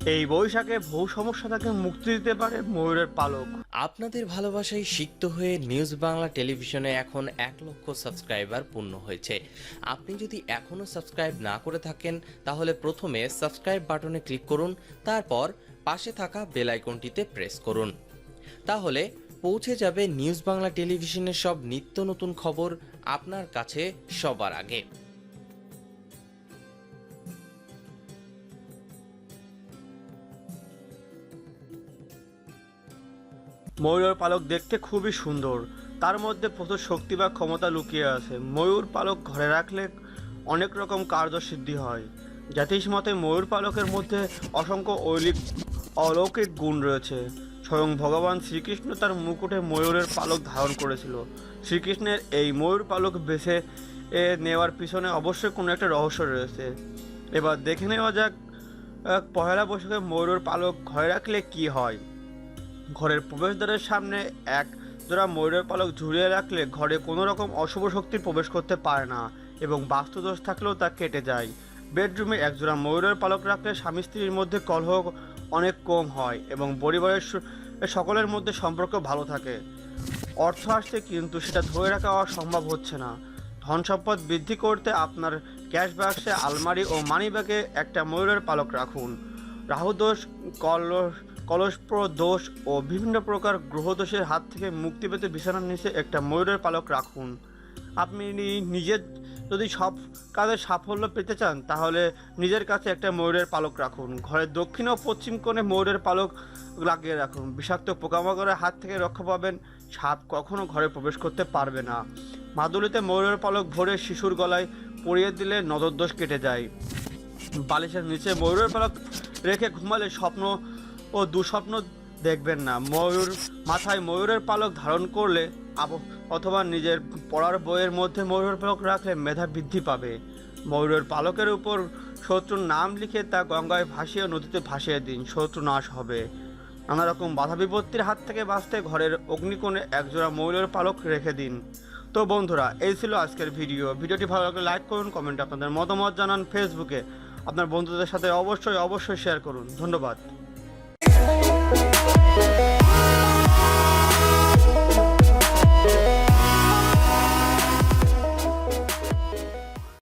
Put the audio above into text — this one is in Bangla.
এই বৈশাখে বহু সমস্যা থেকে মুক্তি দিতে পারে ময়ূরের পালক। আপনাদের ভালোবাসায় সিক্ত হয়ে নিউজ বাংলা টেলিভিশনে এখন 1 লক্ষ সাবস্ক্রাইবার পূর্ণ হয়েছে। আপনি যদি এখনও সাবস্ক্রাইব না করে থাকেন তাহলে প্রথমে সাবস্ক্রাইব বাটনে ক্লিক করুন, তারপর পাশে থাকা বেল আইকনটিতে প্রেস করুন। তাহলে পৌঁছে যাবে নিউজ বাংলা টেলিভিশনের সব নিত্য নতুন খবর আপনার কাছে সবার আগে। ময়ূরের পালক দেখতে খুবই সুন্দর, তার মধ্যে প্রচুর শক্তি বা ক্ষমতা লুকিয়ে আছে। ময়ূর পালক ঘরে রাখলে অনেক রকম কার্যসিদ্ধি হয়। জ্যোতিষ মতে ময়ূর পালকের মধ্যে অসংখ্য অলৌকিক গুণ রয়েছে। স্বয়ং ভগবান শ্রীকৃষ্ণ তার মুকুটে ময়ূরের পালক ধারণ করেছিল। শ্রীকৃষ্ণের এই ময়ূর পালক বেছে নেওয়ার পিছনে অবশ্যই কোনো একটা রহস্য রয়েছে। এবার দেখে নেওয়া যাক পহেলা বৈশাখে ময়ূরের পালক ঘরে রাখলে কি হয়। ঘরের প্রবেশদ্বারের সামনে এক জোড়া ময়ূরের পালক ঝুলিয়ে রাখলে ঘরে কোনো রকম অশুভ শক্তি প্রবেশ করতে পারে না এবং বাস্তুদোষ থাকলেও তা কেটে যায়। বেডরুমে এক জোড়া ময়ূরের পালক রাখলে স্বামী স্ত্রীর মধ্যে কলহ অনেক কম হয় এবং পরিবারের সকলের মধ্যে সম্পর্ক ভালো থাকে। অর্থ আসছে কিন্তু সেটা ধরে রাখা সম্ভব হচ্ছে না। ধন সম্পদ বৃদ্ধি করতে আপনার ক্যাশ বাক্সে, আলমারি ও মানি ব্যাগে একটা ময়ূরের পালক রাখুন। রাহুদোষ, কলস্প্র দোষ ও বিভিন্ন প্রকার গ্রহদোষের হাত থেকে মুক্তি পেতে বিছানার নিচে একটা ময়ূরের পালক রাখুন। আপনি নিজের যদি সব কাজে সাফল্য পেতে চান তাহলে নিজের কাছে একটা ময়ূরের পালক রাখুন। ঘরের দক্ষিণ ও পশ্চিম কোণে ময়ূরের পালক লাগিয়ে রাখুন। বিষাক্ত পোকামাকড়ের হাত থেকে রক্ষা পাবেন। সাপ কখনো ঘরে প্রবেশ করতে পারবে না। মাদুলিতে ময়ূরের পালক ভরে শিশুর গলায় পরিয়ে দিলে নজরদোষ কেটে যায়। বালিশের নিচে ময়ূরের পালক রেখে ঘুমালে স্বপ্ন ও দুঃস্বপ্ন দেখবেন না। মাথায় ময়ূরের পালক ধারণ করলে অথবা নিজের পড়ার বইয়ের মধ্যে ময়ূরের পালক রাখলে মেধা বৃদ্ধি পাবে। ময়ূরের পালকের উপর শত্রুর নাম লিখে তা গঙ্গায় ভাসিয়ে নদীতে ভাসিয়ে দিন, শত্রু নাশ হবে। নানা রকম বাধা বিপত্তির হাত থেকে বাঁচতে ঘরের অগ্নিকোণে একজোড়া ময়ূরের পালক রেখে দিন। তো বন্ধুরা, এই ছিল আজকের ভিডিওটি ভালো লাগলে লাইক করুন, কমেন্টে আপনাদের মতামত জানান, ফেসবুকে আপনার বন্ধুদের সাথে অবশ্যই শেয়ার করুন। ধন্যবাদ।